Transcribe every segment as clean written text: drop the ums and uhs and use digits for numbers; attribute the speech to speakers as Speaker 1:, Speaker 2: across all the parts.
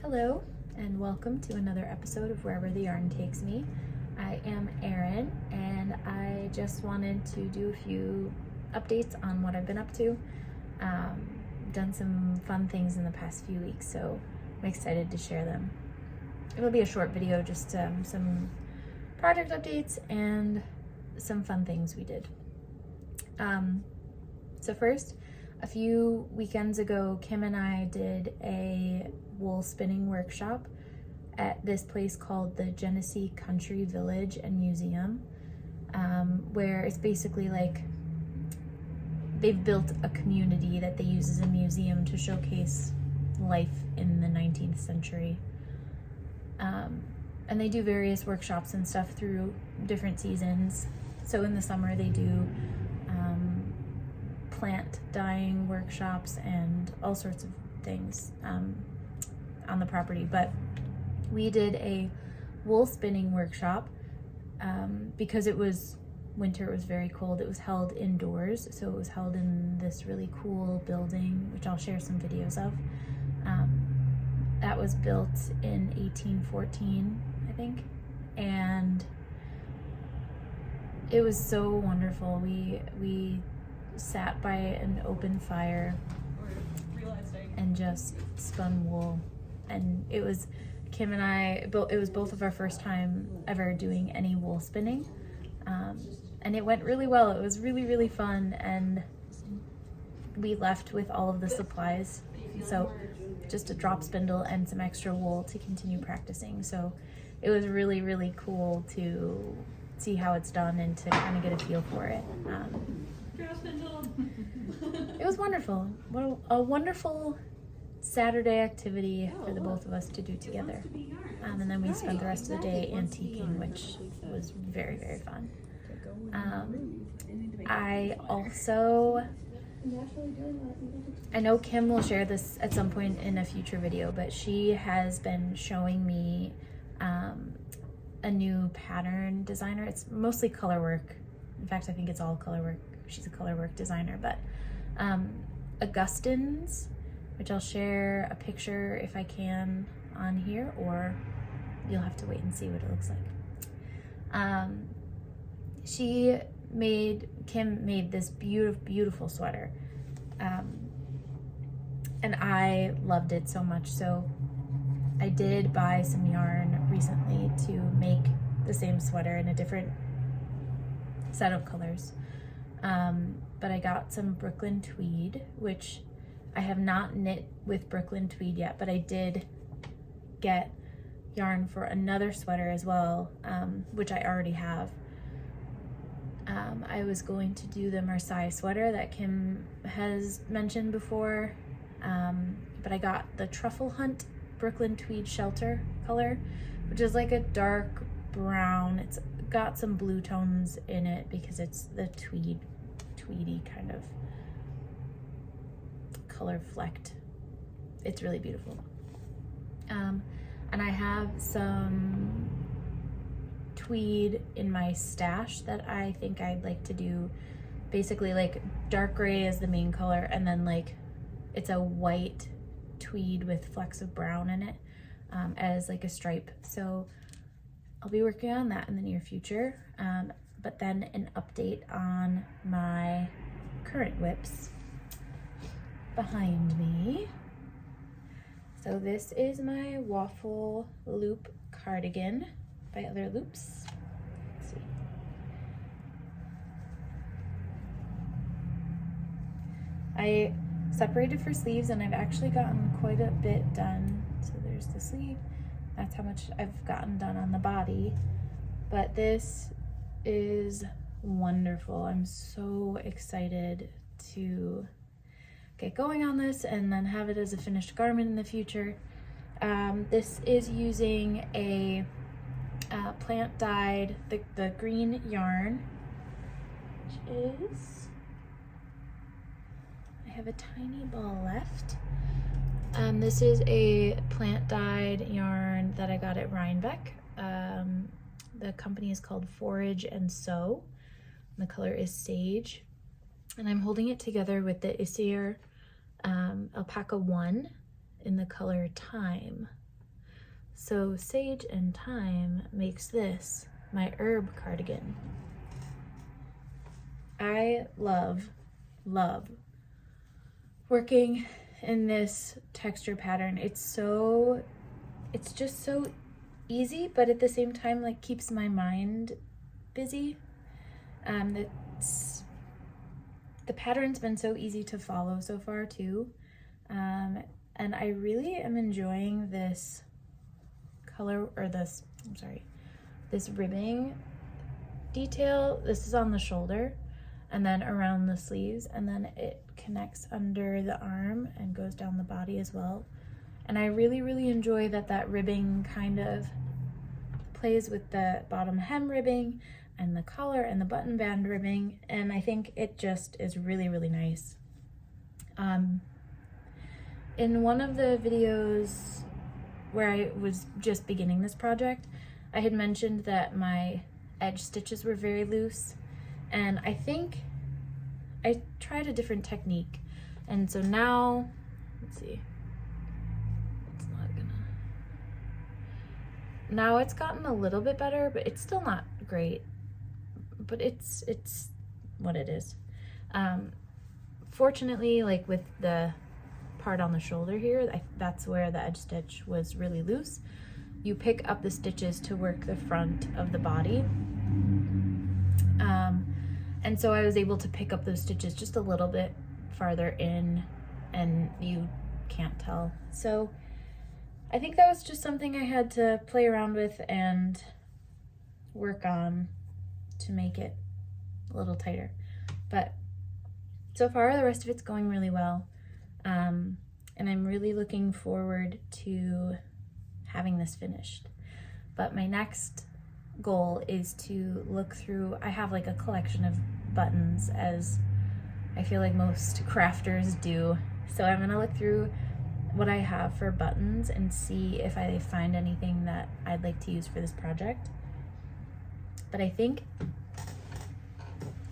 Speaker 1: Hello, and welcome to another episode of Wherever the Yarn Takes Me. I am Erin, and I just wanted to do a few updates on what I've been up to. Done some fun things in the past few weeks, so I'm excited to share them. It'll be a short video, just some project updates and some fun things we did. So first, a few weekends ago, Kim and I did a wool spinning workshop at this place called the Genesee Country Village and Museum, where it's basically like they've built a community that they use as a museum to showcase life in the 19th century. And they do various workshops and stuff through different seasons. So in the summer they do plant dyeing workshops and all sorts of things on the property. But we did a wool spinning workshop because it was winter, it was very cold. It was held indoors, so it was held in this really cool building, which I'll share some videos of. That was built in 1814, I think, and it was so wonderful. We sat by an open fire and just spun wool, and it was Kim and I, it was both of our first time ever doing any wool spinning, and it went really well. It was really, really fun, and we left with all of the supplies, so just a drop spindle and some extra wool to continue practicing. So it was really, really cool to see how it's done and to kind of get a feel for it. It was wonderful. What a wonderful Saturday activity for the both of us to do together. And then we spent the rest of the day antiquing, which was very, very fun. I know Kim will share this at some point in a future video, but she has been showing me a new pattern designer. It's mostly color work. In fact, I think it's all color work. She's a color work designer, but Augustine's, which I'll share a picture if I can on here, or you'll have to wait and see what it looks like. Kim made this beautiful sweater, and I loved it so much. So I did buy some yarn recently to make the same sweater in a different set of colors. But I got some Brooklyn tweed, which I have not knit with Brooklyn tweed yet, but I did get yarn for another sweater as well, which I already have. I was going to do the Marseille sweater that Kim has mentioned before, but I got the Truffle Hunt Brooklyn tweed shelter color, which is like a dark brown. It's got some blue tones in it because it's the tweedy kind of color flecked. It's really beautiful. And I have some tweed in my stash that I think I'd like to do. Basically like dark gray is the main color, and then like it's a white tweed with flecks of brown in it as like a stripe. So I'll be working on that in the near future. But then an update on my current whips. behind me. So this is my waffle loop cardigan by Other Loops. Let's see. I separated for sleeves and I've actually gotten quite a bit done. So there's the sleeve. That's how much I've gotten done on the body. But this is wonderful. I'm so excited to get going on this and then have it as a finished garment in the future. This is using a plant dyed, the green yarn, which is, I have a tiny ball left. This is a plant dyed yarn that I got at Rhinebeck. The company is called Forage and Sew. The color is Sage. And I'm holding it together with the Isier Alpaca 1 in the color Thyme. So Sage and Thyme makes this my herb cardigan. I love working in this texture pattern. It's just so easy, but at the same time, like, keeps my mind busy. The pattern's been so easy to follow so far too. And I really am enjoying this color, or this ribbing detail. This is on the shoulder and then around the sleeves, and then it connects under the arm and goes down the body as well. And I really enjoy that ribbing kind of plays with the bottom hem ribbing and the collar and the button band ribbing, and I think it just is really nice. In one of the videos where I was just beginning this project, I had mentioned that my edge stitches were very loose, and I think I tried a different technique, and so now, let's see, now it's gotten a little bit better, but it's still not great, but it's what it is. Fortunately, like with the part on the shoulder here, that's where the edge stitch was really loose. You pick up the stitches to work the front of the body. And so I was able to pick up those stitches just a little bit farther in, and you can't tell. So I think that was just something I had to play around with and work on to make it a little tighter. But so far, the rest of it's going really well. And I'm really looking forward to having this finished. But my next goal is to look through, I have like a collection of buttons, as I feel like most crafters do. So I'm gonna look through what I have for buttons and see if I find anything that I'd like to use for this project. But I think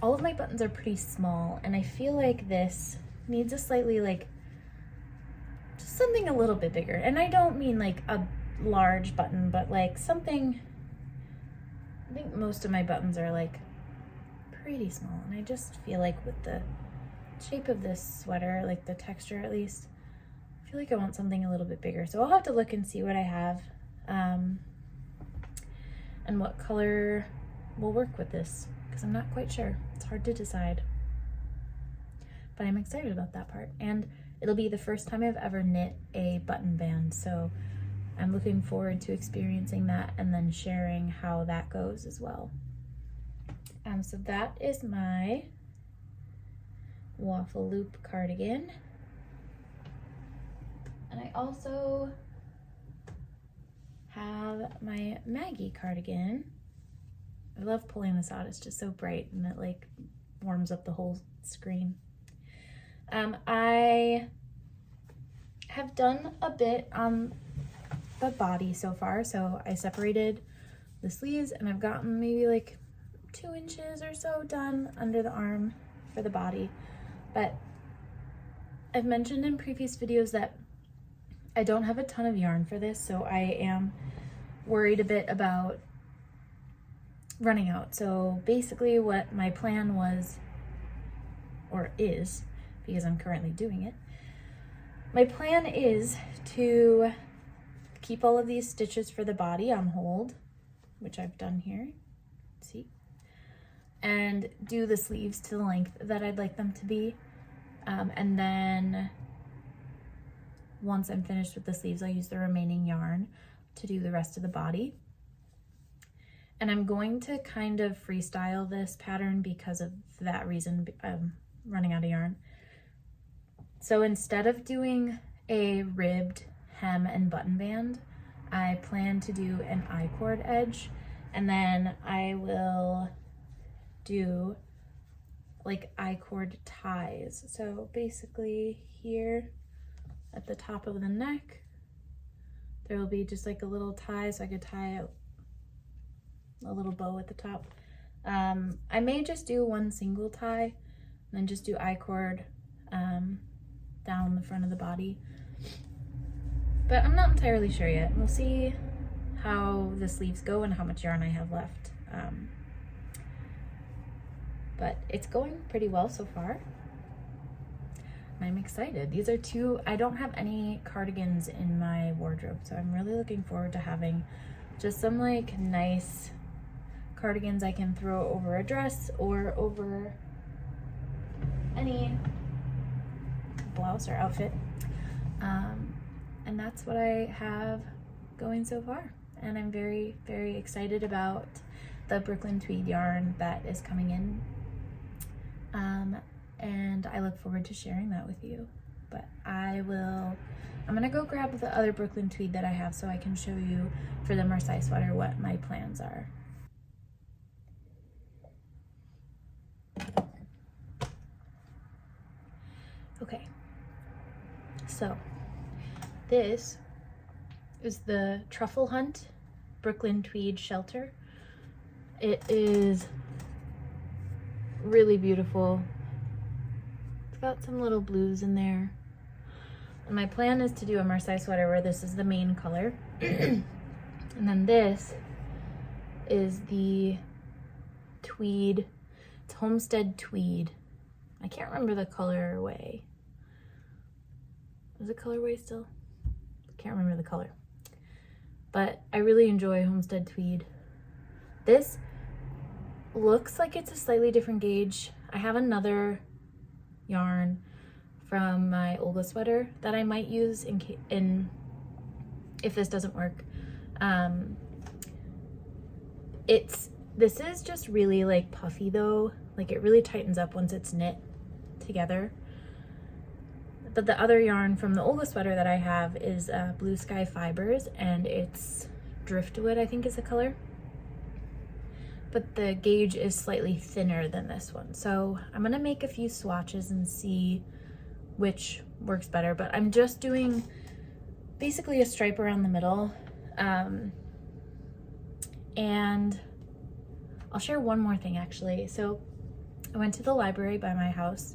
Speaker 1: all of my buttons are pretty small, and I feel like this needs a slightly, like, just something a little bit bigger. And I don't mean like a large button, but like something, I think most of my buttons are like pretty small, and I just feel like with the shape of this sweater, like the texture at least, I feel like I want something a little bit bigger. So I'll have to look and see what I have, and what color will work with this, because I'm not quite sure. It's hard to decide, but I'm excited about that part. And it'll be the first time I've ever knit a button band, so I'm looking forward to experiencing that and then sharing how that goes as well. So that is my waffle loop cardigan. And I also have my Maggie cardigan. I love pulling this out. It's just so bright, and it like warms up the whole screen. I have done a bit on the body so far. So I separated the sleeves, and I've gotten maybe like 2 inches or so done under the arm for the body. But I've mentioned in previous videos that I don't have a ton of yarn for this, so I am worried a bit about running out. So basically what my plan was, or is, because I'm currently doing it. My plan is to keep all of these stitches for the body on hold, which I've done here, see? And do the sleeves to the length that I'd like them to be. And then once I'm finished with the sleeves, I'll use the remaining yarn to do the rest of the body. And I'm going to kind of freestyle this pattern because of that reason, running out of yarn. So instead of doing a ribbed hem and button band, I plan to do an I-cord edge, and then I will do like I-cord ties. So basically here at the top of the neck, there will be just like a little tie, so I could tie a little bow at the top. I may just do one single tie and then just do I-cord down the front of the body, but I'm not entirely sure yet. We'll see how the sleeves go and how much yarn I have left. But it's going pretty well so far. I'm excited. These are two, I don't have any cardigans in my wardrobe, so I'm really looking forward to having just some like nice cardigans I can throw over a dress or over any blouse or outfit. And that's what I have going so far. And I'm very, very excited about the Brooklyn tweed yarn that is coming in. And I look forward to sharing that with you. But I'm gonna go grab the other Brooklyn tweed that I have so I can show you for the Marseille sweater what my plans are. Okay, so this is the Truffle Hunt Brooklyn tweed shelter. It is really beautiful. It's got some little blues in there. And my plan is to do a Marseille sweater where this is the main color. And then this is the tweed. It's Homestead Tweed. I can't remember the colorway. Is it colorway still? Can't remember the color. But I really enjoy Homestead Tweed. This looks like it's a slightly different gauge. I have another yarn from my Olga sweater that I might use if this doesn't work. This is just really like puffy though. Like it really tightens up once it's knit together. But the other yarn from the Olga sweater that I have is Blue Sky Fibers, and it's Driftwood, I think is the color. But the gauge is slightly thinner than this one. So I'm gonna make a few swatches and see which works better. But I'm just doing basically a stripe around the middle. And I'll share one more thing actually. So I went to the library by my house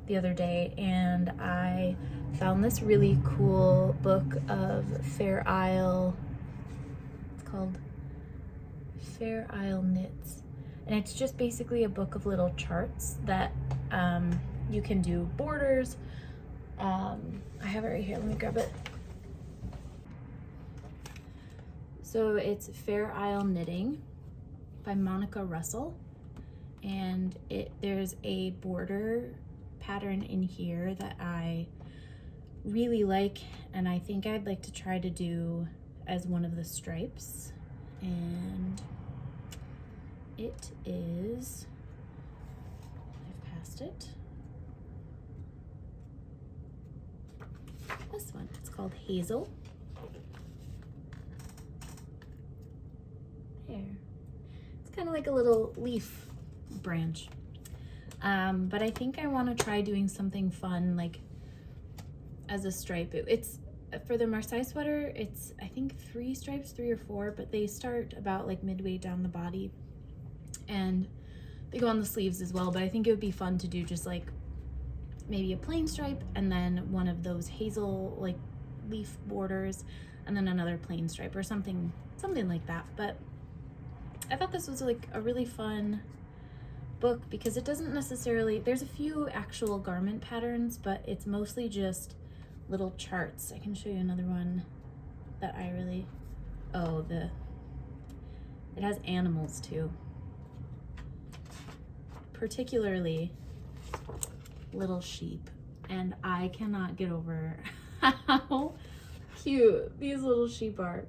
Speaker 1: the other day and I found this really cool book of Fair Isle. It's called Fair Isle Knits, and it's just basically a book of little charts that you can do borders. I have it right here, let me grab it. So it's Fair Isle Knitting by Monica Russell, and there's a border pattern in here that I really like, and I think I'd like to try to do as one of the stripes. And it is, I've passed it, this one. It's called Hazel. There. It's kind of like a little leaf branch. But I think I want to try doing something fun, like as a stripe. It's for the Marseille sweater, it's I think 3 stripes, 3 or 4, but they start about like midway down the body and they go on the sleeves as well. But I think it would be fun to do just like maybe a plain stripe and then one of those hazel like leaf borders and then another plain stripe or something like that. But I thought this was like a really fun book because it doesn't necessarily, there's a few actual garment patterns, but it's mostly just little charts. I can show you another one that I really, it has animals too. Particularly little sheep. And I cannot get over how cute these little sheep are.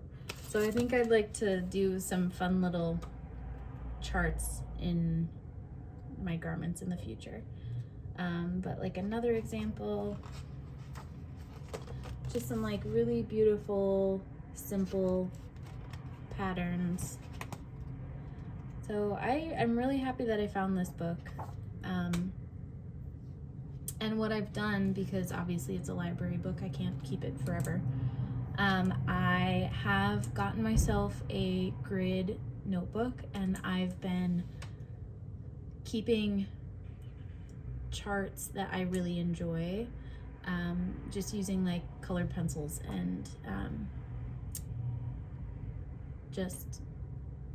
Speaker 1: So I think I'd like to do some fun little charts in my garments in the future. But like another example, just some like really beautiful, simple patterns. So I'm really happy that I found this book. And what I've done, because obviously it's a library book, I can't keep it forever. I have gotten myself a grid notebook, and I've been keeping charts that I really enjoy, just using like colored pencils and just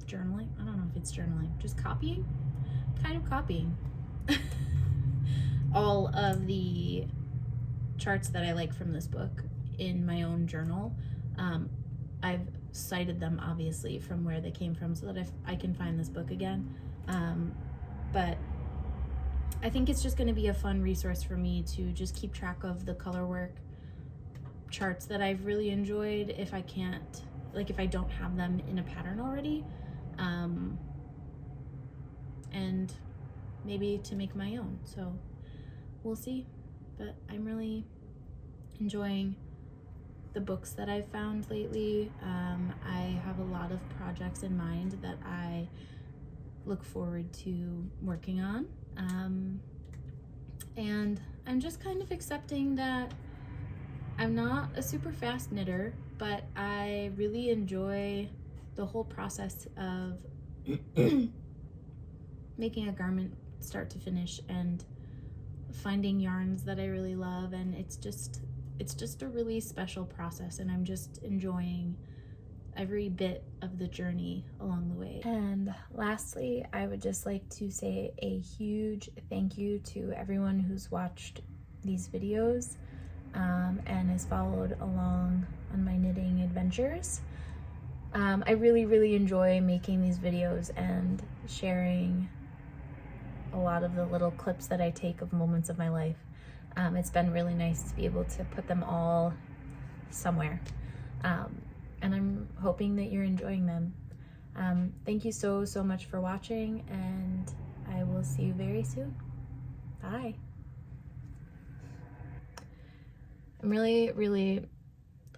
Speaker 1: journaling. I don't know if it's journaling, just copying, kind of copying all of the charts that I like from this book in my own journal. I've cited them obviously from where they came from so that I can find this book again. But I think it's just going to be a fun resource for me to just keep track of the color work charts that I've really enjoyed if I can't, like if I don't have them in a pattern already, and maybe to make my own. So we'll see, but I'm really enjoying the books that I've found lately. I have a lot of projects in mind that I look forward to working on. And I'm just kind of accepting that I'm not a super fast knitter, but I really enjoy the whole process of making a garment start to finish and finding yarns that I really love. And it's just a really special process, and I'm just enjoying every bit of the journey along the way. And lastly, I would just like to say a huge thank you to everyone who's watched these videos and has followed along on my knitting adventures. I really enjoy making these videos and sharing a lot of the little clips that I take of moments of my life. It's been really nice to be able to put them all somewhere. And I'm hoping that you're enjoying them. Thank you so much for watching, and I will see you very soon. Bye. I'm really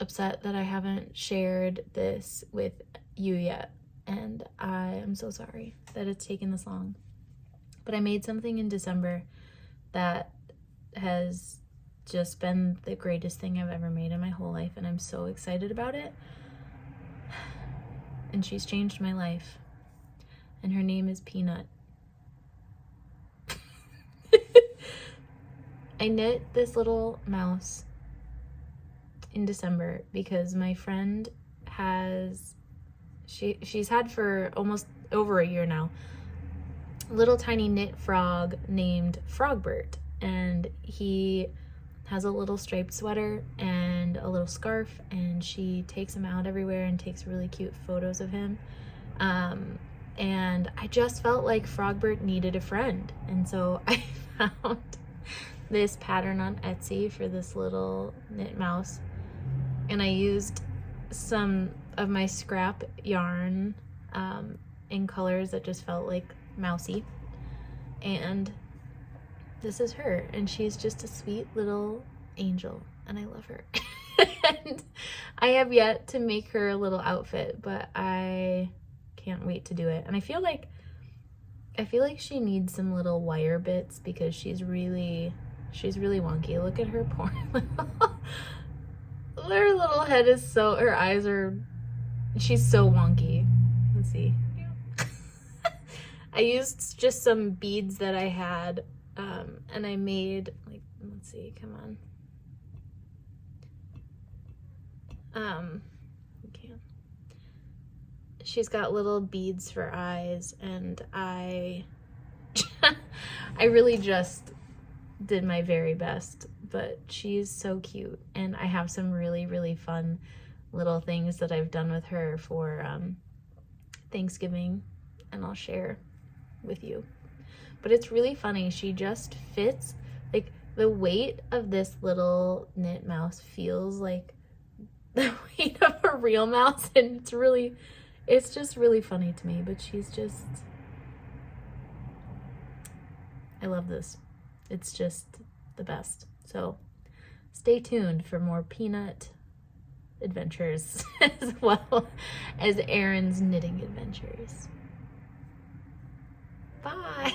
Speaker 1: upset that I haven't shared this with you yet, and I am so sorry that it's taken this long. But I made something in December that has just been the greatest thing I've ever made in my whole life, and I'm so excited about it. And she's changed my life, and her name is Peanut. I knit this little mouse in December because my friend has, she's had for almost over a year now, a little tiny knit frog named Frogbert, and he has a little striped sweater and a little scarf, and she takes him out everywhere and takes really cute photos of him. And I just felt like Frogbert needed a friend, and so I found this pattern on Etsy for this little knit mouse, and I used some of my scrap yarn in colors that just felt like mousy, and this is her, and she's just a sweet little angel, and I love her. And I have yet to make her a little outfit, but I can't wait to do it. And I feel like she needs some little wire bits because she's really wonky. Look at her poor her little head is so, her eyes are, she's so wonky. Let's see. I used just some beads that I had, and I made, like, let's see, come on. You can. She's got little beads for eyes, and I I really just did my very best, but she's so cute, and I have some really, really fun little things that I've done with her for Thanksgiving, and I'll share with you. But it's really funny. She just fits, like the weight of this little knit mouse feels like the weight of a real mouse, and it's just really funny to me. But she's just, I love this. It's just the best. So stay tuned for more peanut adventures as well as Arynne's knitting adventures. Bye.